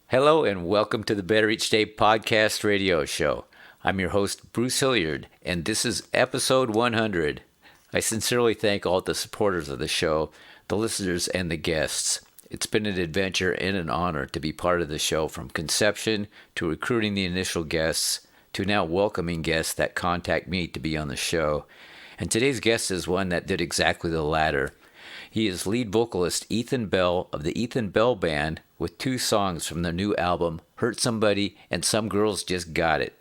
Hello and welcome to the Better Each Day podcast radio show. I'm your host, Bruce Hilliard, and this is episode 100. I sincerely thank all the supporters of the show, the listeners, and the guests. It's been an adventure and an honor to be part of the show, from conception to recruiting the initial guests to now welcoming guests that contact me to be on the show. And today's guest is one that did exactly the latter. He is lead vocalist Ethan Bell of the Ethan Bell Band, with 2 songs from their new album, Hurt Somebody and Some Girls Just Got It.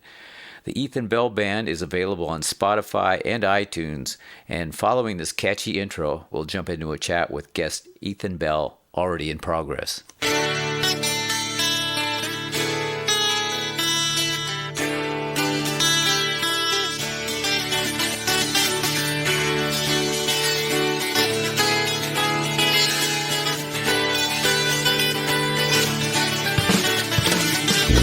The Ethan Bell Band is available on Spotify and iTunes, and following this catchy intro, we'll jump into a chat with guest Ethan Bell, already in progress.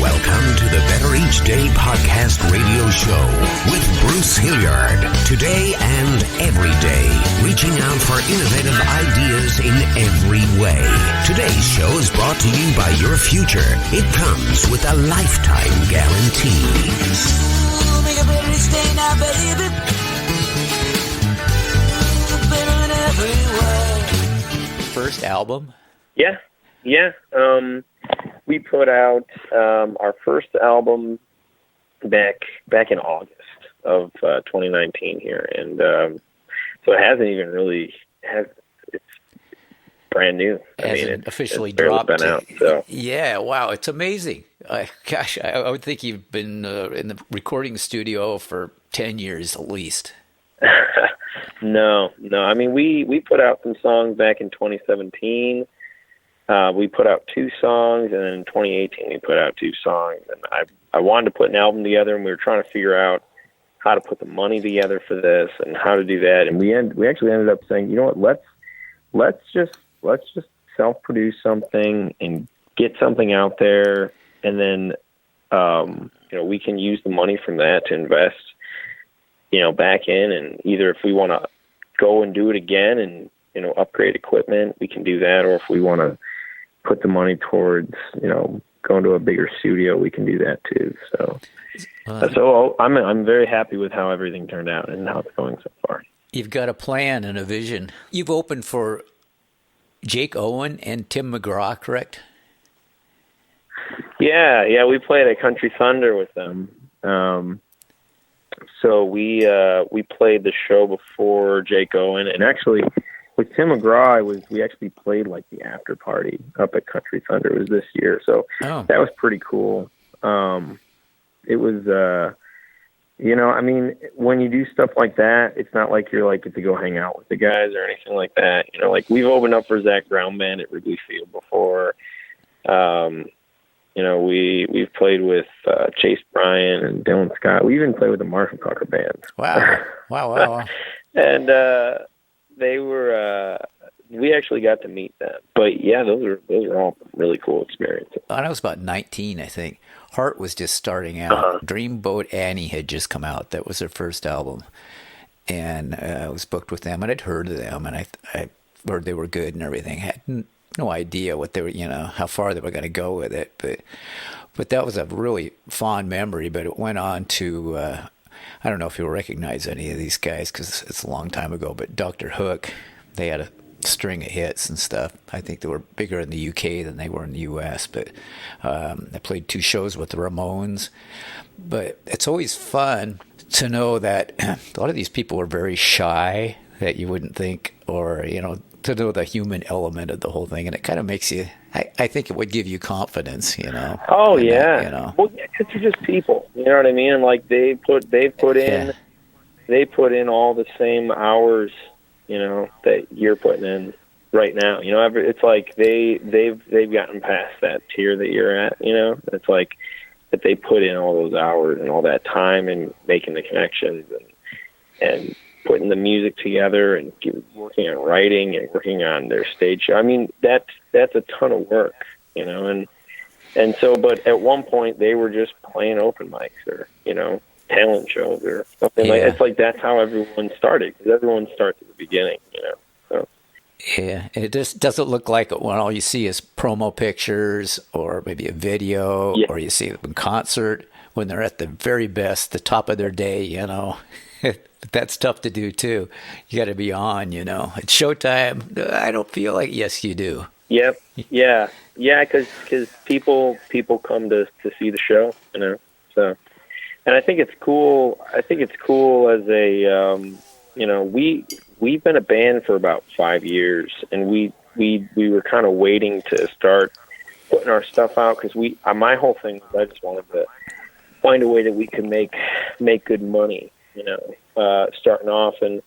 Welcome to the Better Each Day podcast radio show with Bruce Hilliard. Today and every day, reaching out for innovative ideas in every way. Today's show is brought to you by your future. It comes with a lifetime guarantee. Make a better each day now, baby. Better in every way. First album? Yeah. We put out our first album back in August of 2019 here, and so it hasn't even really it's brand new. It's officially it's barely dropped. Been out, so. Yeah, wow, it's amazing. I would think you've been in the recording studio for 10 years at least. No. I mean, we put out some songs back in 2017. We put out 2 songs, and then in 2018 we put out 2 songs. And I wanted to put an album together, and we were trying to figure out how to put the money together for this and how to do that. And we actually ended up saying, you know what, let's just self-produce something and get something out there, and then we can use the money from that to invest back in, and either if we want to go and do it again and upgrade equipment, we can do that, or if we want to put the money towards, going to a bigger studio, we can do that too. So I'm very happy with how everything turned out and how it's going so far. You've got a plan and a vision. You've opened for Jake Owen and Tim McGraw, correct? Yeah, we played at Country Thunder with them. So we played the show before Jake Owen, and actually with Tim McGraw, we actually played like the after party up at Country Thunder. It was this year, so That was pretty cool. It was, I mean, when you do stuff like that, it's not like you're like get to go hang out with the guys or anything like that. Like we've opened up for Zach Brown Band at Wrigley Field before. We've played with Chase Bryan and Dylan Scott. We even played with the Marshall Tucker Band. Wow. And they were. We actually got to meet them. But yeah, those are all really cool experiences. I was about 19, I think. Heart was just starting out. Dreamboat Annie had just come out. That was their first album, and I was booked with them, and I'd heard of them, and I heard they were good and everything. I had no idea what they were, how far they were going to go with it, but that was a really fond memory. But it went on to, I don't know if you'll recognize any of these guys because it's a long time ago, but Dr. Hook, they had a string of hits and stuff. I think they were bigger in the UK than they were in the US, but I played 2 shows with the Ramones. But it's always fun to know that a lot of these people are very shy, that you wouldn't think, or, to know the human element of the whole thing, and it kind of makes you. I think it would give you confidence, Oh yeah, Well, because they're just people. You know what I mean? And like they put in all the same hours, that you're putting in right now. It's like they've gotten past that tier that you're at. It's like that they put in all those hours and all that time and making the connections and putting the music together and working on writing and working on their stage show. I mean, that's a ton of work, and so, but at one point they were just playing open mics or, talent shows or something like that. It's like, that's how everyone started, because everyone starts at the beginning, so. Yeah, it just doesn't look like it when all you see is promo pictures or maybe a video, Yeah. or you see them in concert when they're at the very best, the top of their day, you know. That's tough to do too. You got to be on, you know. It's Showtime. I don't feel like, yes, you do. Yep. Yeah. Yeah. Because people come to see the show, you know. So, and I think it's cool. I think it's cool as a you know, we've been a band for about 5 years, and we were kind of waiting to start putting our stuff out because my whole thing was I just wanted to find a way that we could make good money, you know, starting off and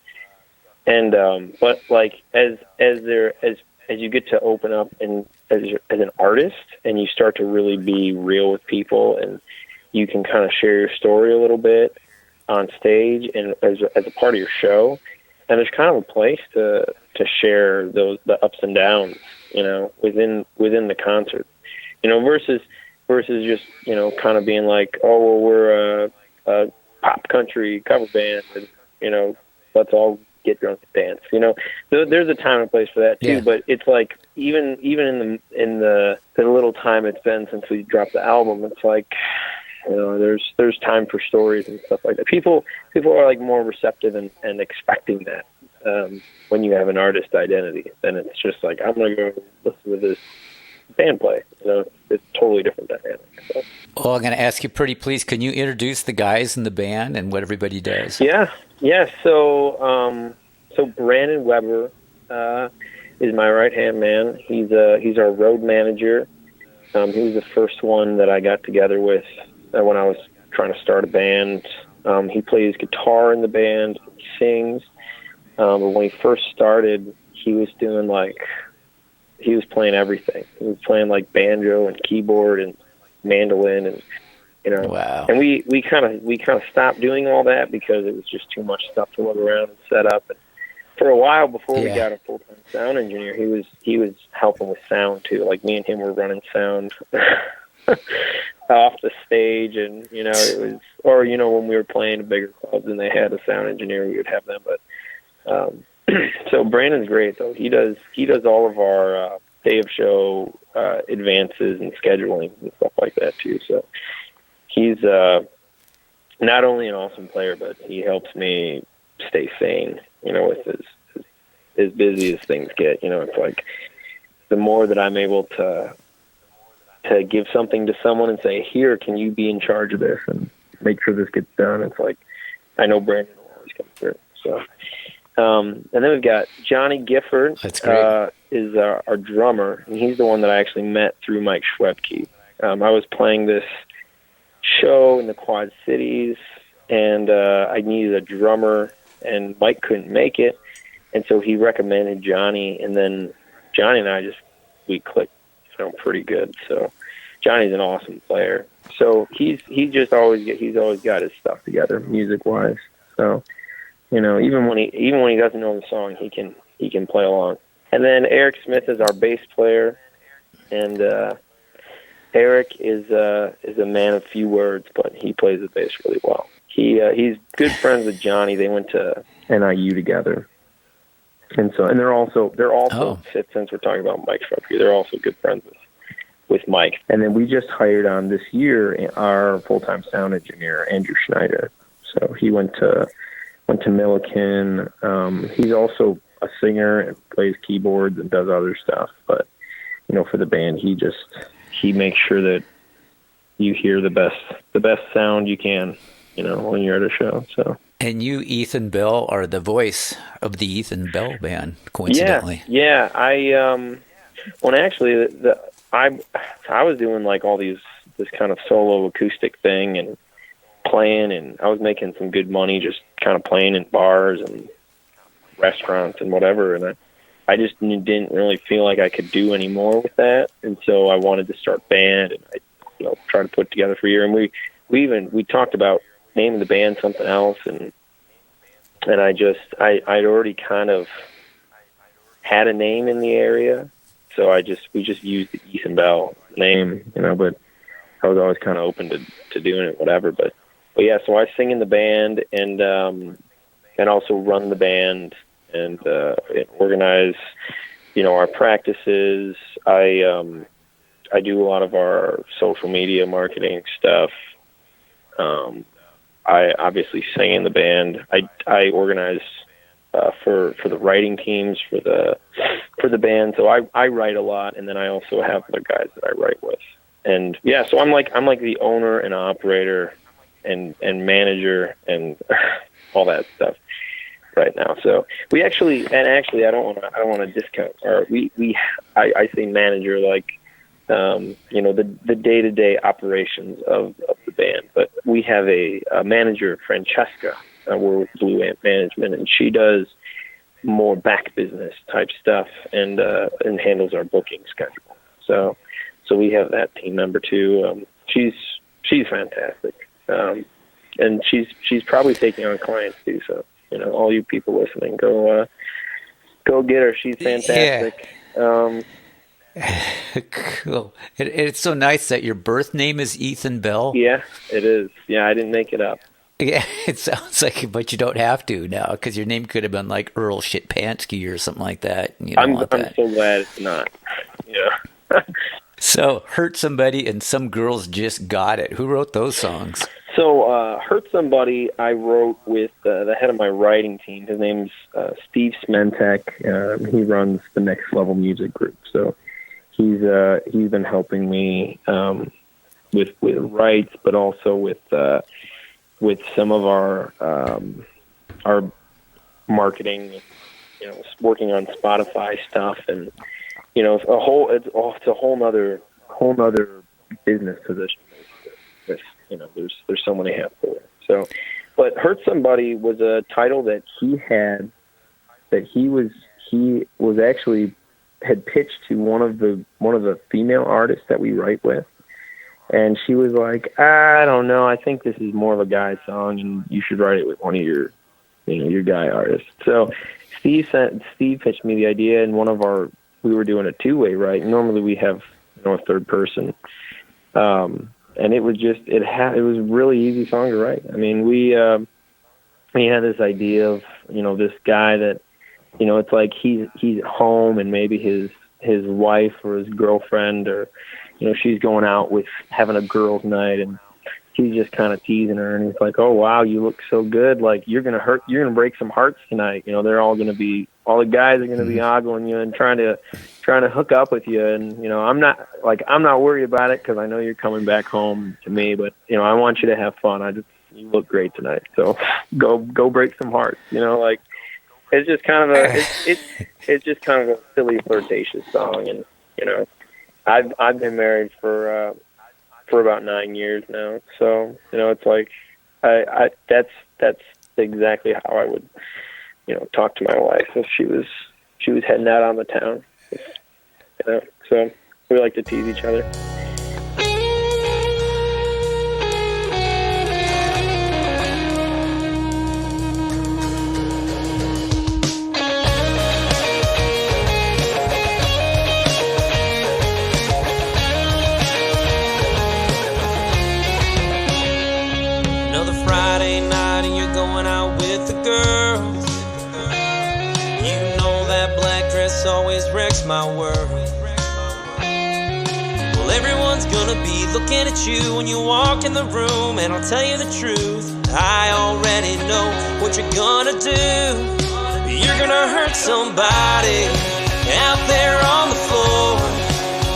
but like as you get to open up and as an artist and you start to really be real with people and you can kind of share your story a little bit on stage and as a part of your show, and there's kind of a place to share the ups and downs, you know, within the concert, you know, versus just, you know, kind of being like, oh, well, we're a pop country cover band, and, you know, let's all get drunk and dance. You know, there's a time and place for that too. Yeah. But it's like even in the little time it's been since we dropped the album, it's like, you know, there's time for stories and stuff like that. People are like more receptive and expecting that when you have an artist identity. Then it's just like, I'm gonna go listen to this band play. You know, it's totally different dynamic. So. Well, I'm going to ask you pretty please, can you introduce the guys in the band and what everybody does? Yeah. So Brandon Weber is my right-hand man. He's our road manager. He was the first one that I got together with when I was trying to start a band. He plays guitar in the band, he sings. But when he first started, he was playing everything. He was playing like banjo and keyboard and mandolin, and you know. Wow. And we kind of stopped doing all that because it was just too much stuff to look around and set up. And for a while before we got a full-time sound engineer, he was helping with sound too. Like me and him were running sound off the stage, and you know it was, or you know when we were playing bigger clubs and they had a sound engineer, we would have them. But so Brandon's great though. He does all of our day of show advances and scheduling and stuff like that too. So he's not only an awesome player, but he helps me stay sane. You know, with as busy as things get. You know, it's like the more that I'm able to give something to someone and say, here, can you be in charge of this and make sure this gets done? It's like, I know Brandon will always come through. So, and then we've got Jonny Gifford. That's great. Is our drummer, and he's the one that I actually met through Mike Schwebke. I was playing this show in the Quad Cities, and I needed a drummer, and Mike couldn't make it, and so he recommended Jonny, and then Jonny and I we clicked, you know, pretty good. So Johnny's an awesome player. So he's always got his stuff together music wise. So, you know, even when he doesn't know the song, he can play along. And then Eric Smith is our bass player, and Eric is a man of few words, but he plays the bass really well. He's good friends with Jonny. They went to NIU together, and they're also since we're talking about Mike Schwebke, they're also good friends with Mike. And then we just hired on this year our full-time sound engineer, Andrew Schneider. So he went to Milliken. He's also a singer and plays keyboards and does other stuff. But, you know, for the band, he makes sure that you hear the best sound you can, you know, when you're at a show. So. And you, Ethan Bell, are the voice of the Ethan Bell Band, coincidentally. Yeah. I was doing like all this kind of solo acoustic thing and playing, and I was making some good money just kind of playing in bars and restaurants and whatever, and I just didn't really feel like I could do any more with that, and so I wanted to start band, and I tried to put together for a year, and we talked about naming the band something else, and I'd already kind of had a name in the area, so we just used the Ethan Bell name, you know, but I was always kind of open to doing it, whatever, but. But yeah, so I sing in the band and also run the band and organize, our practices. I do a lot of our social media marketing stuff. I obviously sing in the band. I organize for the writing teams for the band. So I write a lot, and then I also have other guys that I write with. And yeah, so I'm like the owner and operator and manager and all that stuff right now. So I don't want to discount, or I say manager, like, the day-to-day operations of the band. But we have a manager, Francesca. We're with Blue Amp Management, and she does more back business type stuff and handles our booking schedule. So we have that team member too. She's fantastic, and she's probably taking on clients too. So all you people listening, go get her. She's fantastic. Yeah. Cool. It's so nice that your birth name is Ethan Bell. Yeah, it is. Yeah, I didn't make it up. Yeah, it sounds like it, but you don't have to now, because your name could have been like Earl Shitpansky or something like that. I'm so glad it's not. Yeah. So, Hurt Somebody and Some Girls Just Got It. Who wrote those songs? So, Hurt Somebody, I wrote with the head of my writing team. His name's Steve Smentek. He runs the Next Level Music Group. So, he's been helping me with rights, but also with some of our marketing. Working on Spotify stuff, and it's a whole nother business position. There's so many hats for it. So, but Hurt Somebody was a title that he had, that he was actually had pitched to one of the female artists that we write with, and she was like, I don't know, I think this is more of a guy song, and you should write it with one of your guy artists. So Steve pitched me the idea, and we were doing a two-way, right? Normally we have a third person. And it was it was a really easy song to write. I mean, we had this idea of, this guy that, it's like he's at home, and maybe his wife or his girlfriend, or, she's going out with having a girls' night, and he's just kind of teasing her, and he's like, oh, wow, you look so good. Like, you're going to break some hearts tonight. They're all the guys are going to be ogling you and trying to hook up with you. And, I'm not worried about it, because I know you're coming back home to me, but, I want you to have fun. You look great tonight. So go break some hearts, it's just kind of it's just kind of a silly, flirtatious song. And, I've been married for about 9 years now. So, it's like, that's exactly how I would, talk to my wife if she was heading out on the town. So we like to tease each other. Another Friday night and you're going out with the girls. Black dress always wrecks my world. Well, everyone's gonna be looking at you when you walk in the room, and I'll tell you the truth, I already know what you're gonna do. You're gonna hurt somebody out there on the floor.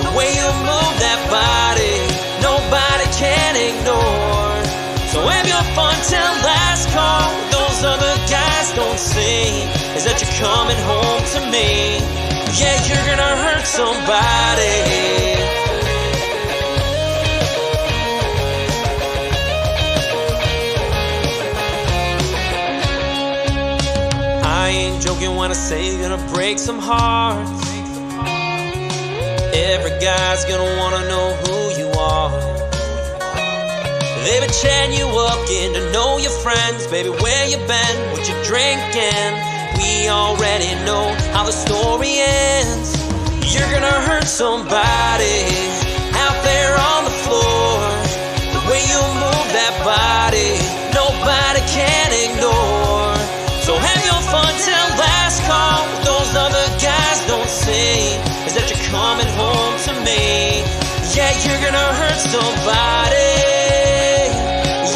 The way you move that body, nobody can ignore. So have your fun till last call. Those other guys don't see is that you're coming home to me. Yeah, you're gonna hurt somebody. I ain't joking when I say you're gonna break some hearts. Every guy's gonna wanna know who you are. They've been chatting you up, getting to know your friends. Baby, where you been, what you drinking? We already know how the story ends. You're gonna hurt somebody out there on the floor. The way you move that body, nobody can ignore. So have your fun till last call. me. Yeah, you're gonna hurt somebody.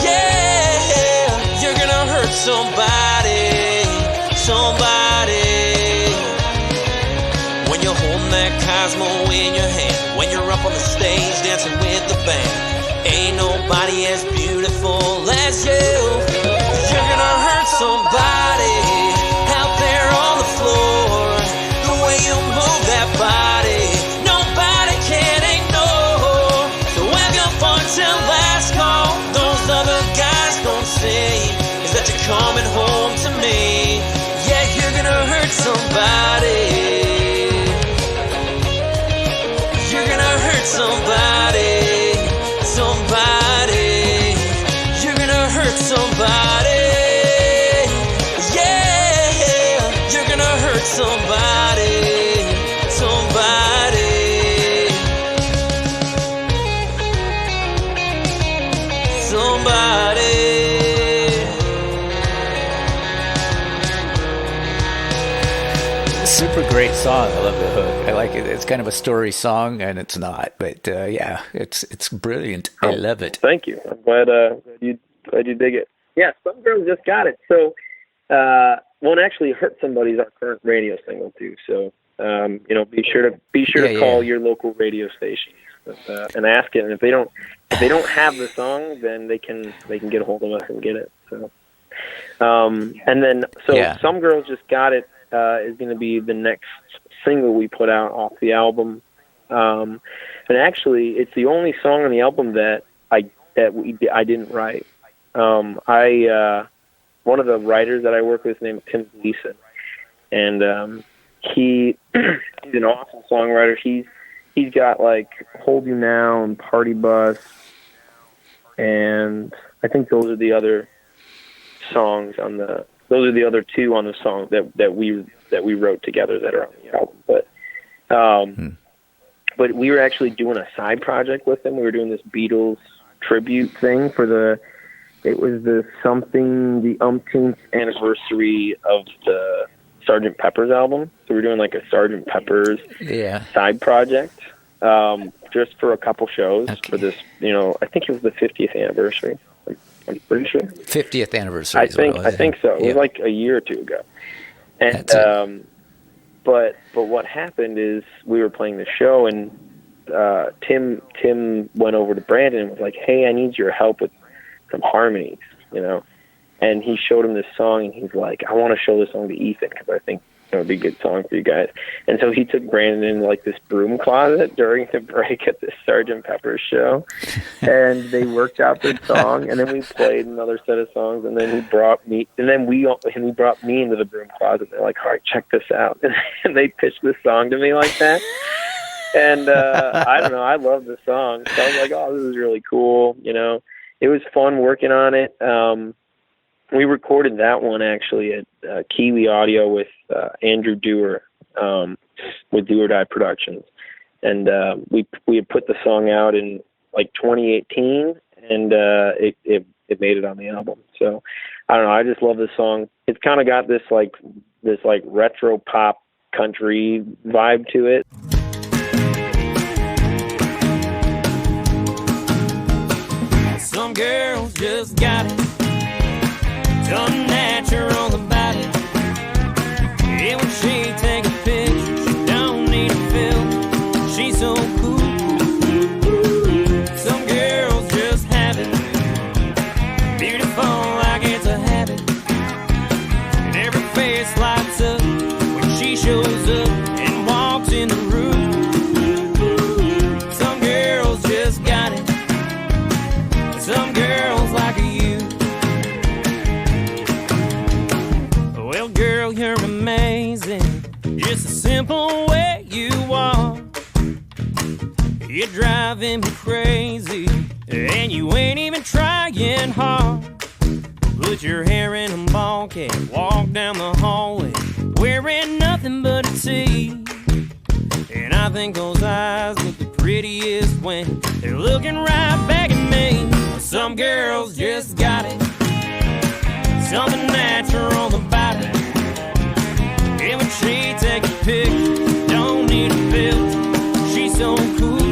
Yeah, you're gonna hurt somebody. Somebody. When you're holding that Cosmo in your hand, when you're up on the stage dancing with the band, ain't nobody as beautiful as you. You're gonna hurt somebody out there on the floor. The way you move that body, nobody can ignore. So welcome for till last call. Those other guys don't see is that you're coming home to me. Yeah, you're gonna hurt somebody. You're gonna hurt somebody. Somebody. You're gonna hurt somebody. Yeah, you're gonna hurt somebody. Somebody. Somebody. Super great song. I love the hook. I like it. It's kind of a story song, and it's not, but yeah, it's brilliant. I love it. Thank you. I'm glad you dig it. Yeah, Some Girls Just Got It. So, Won't Actually Hurt Somebody's our current radio single too. So, be sure to call your local radio station and ask it. And if they don't have the song, then they can get a hold of us and get it. So, Some Girls Just Got It is going to be the next single we put out off the album. And actually, it's the only song on the album that I didn't write. One of the writers that I work with is named Tim Gleason, and he's an awesome songwriter. He's got like Hold You Now and Party Bus, and I think those are the other songs on the. Those are the other two on the song that we wrote together that are on the album. But we were actually doing a side project with them. We were doing this Beatles tribute thing it was the umpteenth anniversary of the Sgt Peppers album. So we're doing like a Sgt Peppers side project, just for a couple shows for this. I think it was the 50th anniversary. I'm pretty sure. 50th anniversary. I think so. It was like a year or two ago. And but what happened is we were playing the show, and Tim went over to Brandon and was like, "Hey, I need your help with some harmonies," And he showed him this song, and he's like, "I want to show this song to Ethan because I think it would be a good song for you guys." And so he took Brandon in like this broom closet during the break at this Sgt Peppers show, and they worked out this song, and then we played another set of songs, and then he brought me, and then he brought me into the broom closet. They're like, "All right, check this out," and they pitched this song to me like that. And I don't know, I love the song, so I was like, "Oh, this is really cool." It was fun working on it. We recorded that one actually at Kiwi Audio with Andrew Dewar with Do or Die Productions, and we had put the song out in like 2018, and it made it on the album. So I don't know, I just love this song. It's kind of got this retro pop country vibe to it. Some girls just got it. Unnatural about it. Yeah, when she take a picture, she don't need a filter. She's so cool. Some girls just have it. Beautiful like it's a habit. And every face lights up when she shows up and walks in the room. Some girls just got it. Some girls like you. Well, girl, you're amazing. Just a simple way you are. You're driving me crazy, and you ain't even trying hard. Put your hair in a ball cap, walk down the hallway, wearing nothing but a tee. And I think those eyes look the prettiest when they're looking right back at me. Some girls just got it. Something natural about it. And when she take a picture, don't need a filter. She's so cool.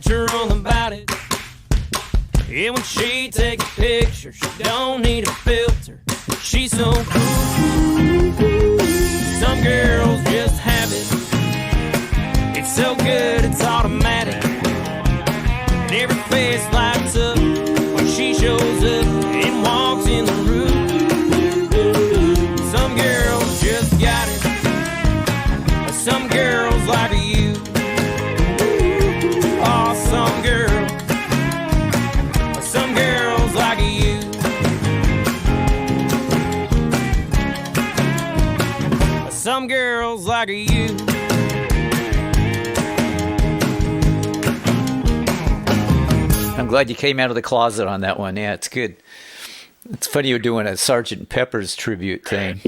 natural about it. Yeah, when she takes a picture, she don't need a filter. She's so cool. Some girls just have it. It's so good, it's automatic. And every face lights up when she shows up and walks in the room. Some girls just got it. Some girls like you. Oh, some girls like you. Some girls like you. I'm glad you came out of the closet on that one. Yeah, it's good. It's funny you're doing a Sgt Peppers tribute thing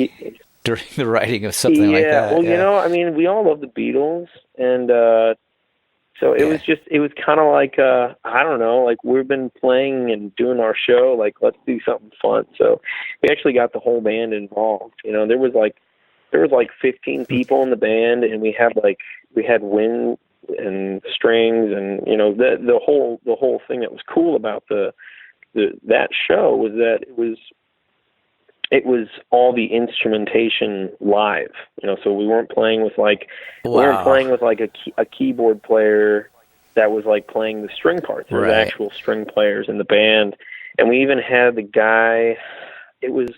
during the writing of something like that. Well, you know, I mean, we all love the Beatles, and so it was kind of like, I don't know, like we've been playing and doing our show, like let's do something fun. So we actually got the whole band involved. You know, there was like 15 people in the band, and we had wind and strings, and you know, the whole thing that was cool about that show was that it was all the instrumentation live, you know, so we weren't playing with a keyboard player that was like playing the string parts. There was actual string players in the band. And we even had the guy, and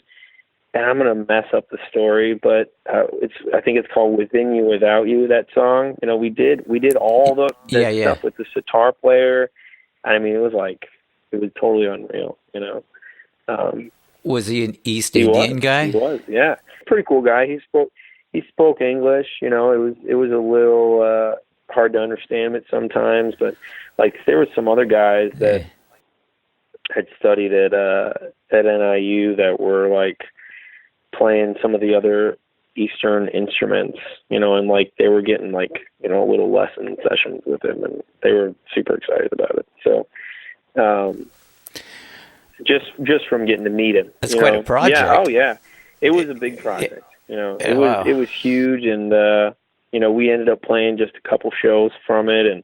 I'm going to mess up the story, but I think it's called Within You, Without You, that song. You know, we did all the stuff with the sitar player. I mean, it was totally unreal, you know. Was he an East Indian guy? He was, yeah. Pretty cool guy. He spoke English, you know. It was a little hard to understand it sometimes, but like there were some other guys that had studied at NIU that were like playing some of the other Eastern instruments, you know, and like they were getting like, you know, a little lesson sessions with him, and they were super excited about it. So just from getting to meet him. That's quite a project. Yeah, oh yeah. It was a big project. You know, it was huge, and you know, we ended up playing just a couple shows from it, and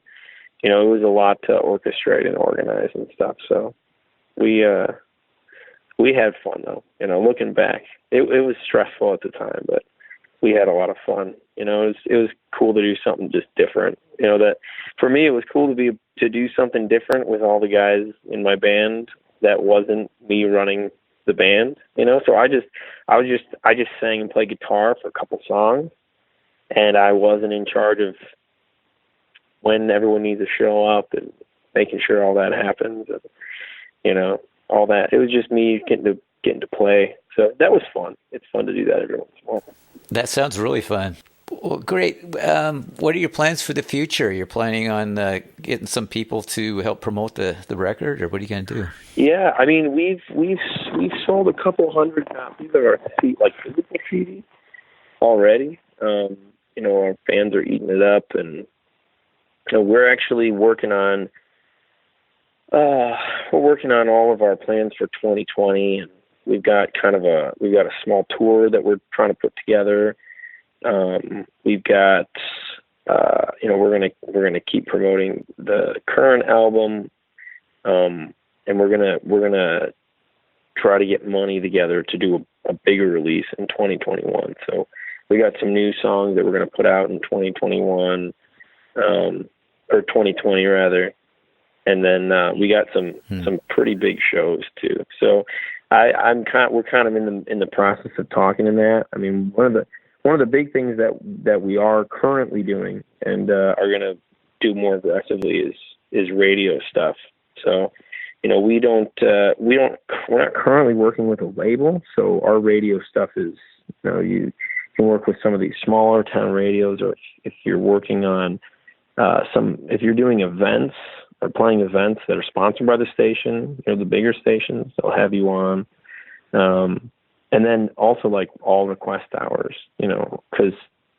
you know, it was a lot to orchestrate and organize and stuff. So we had fun though. You know, looking back, it was stressful at the time, but we had a lot of fun. You know, it was cool to do something just different. You know, that for me, it was cool to do something different with all the guys in my band that wasn't me running the band, you know. So I just sang and played guitar for a couple songs, and I wasn't in charge of when everyone needs to show up and making sure all that happens, and you know, all that. It was just me getting to play. So that was fun. It's fun to do that every once in a while. That sounds really fun. Well, great. What are your plans for the future? You're planning on getting some people to help promote the record, or what are you going to do? Yeah, I mean, we've sold a couple hundred copies of our physical CD already. You know, our fans are eating it up, and you know, we're actually working on all of our plans for 2020, and we've got a small tour that we're trying to put together. We've got, you know, we're gonna keep promoting the current album, and we're gonna try to get money together to do a bigger release in 2021. So we got some new songs that we're gonna put out in 2021, or 2020 rather, and then we got some pretty big shows too. So we're kind of in the process of talking in that. I mean, one of the big things that we are currently doing and are going to do more aggressively is radio stuff. So, you know, we're not currently working with a label. So our radio stuff is, you know, you can work with some of these smaller town radios, or if you're working on if you're doing events or playing events that are sponsored by the station, you know, the bigger stations, they'll have you on. And then also like all request hours, you know, because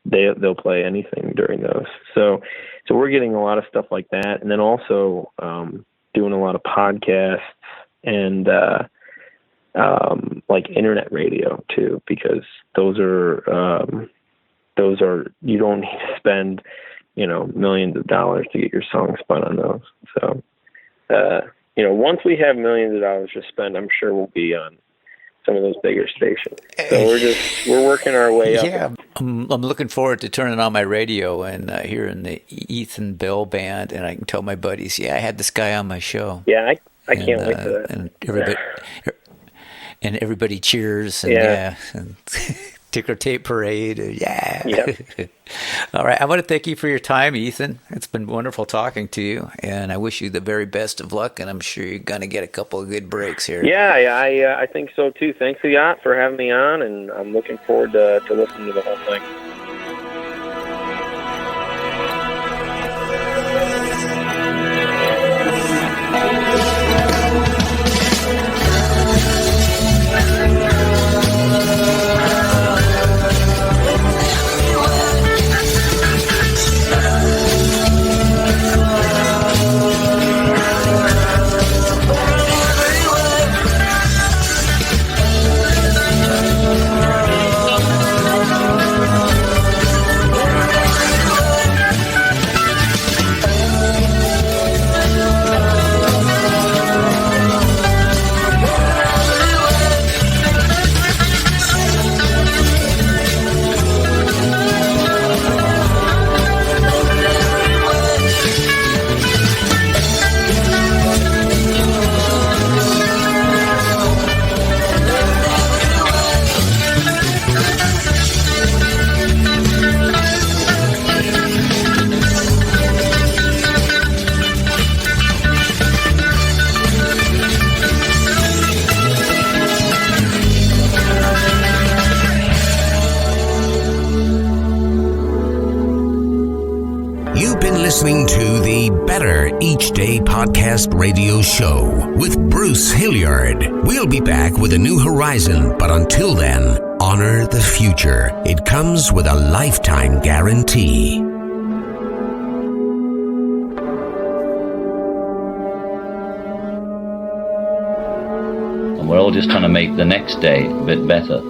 they'll play anything during those. So we're getting a lot of stuff like that, and then also doing a lot of podcasts and like internet radio too, because those are you don't need to spend millions of dollars to get your song spun on those. So, once we have millions of dollars to spend, I'm sure we'll be on some of those bigger stations. So we're working our way up. Yeah, I'm looking forward to turning on my radio and hearing the Ethan Bell Band, and I can tell my buddies, I had this guy on my show. Yeah, I can't wait for that. And everybody cheers, and and ticker tape parade, Yep. All right, I want to thank you for your time, Ethan. It's been wonderful talking to you, and I wish you the very best of luck, and I'm sure you're going to get a couple of good breaks here. Yeah, I think so too. Thanks a lot for having me on, and I'm looking forward to listening to the whole thing. Listening to the Better Each Day podcast radio show with Bruce Hilliard. We'll be back with a new horizon, but until then, honor the future. It comes with a lifetime guarantee. And we're all just trying to make the next day a bit better.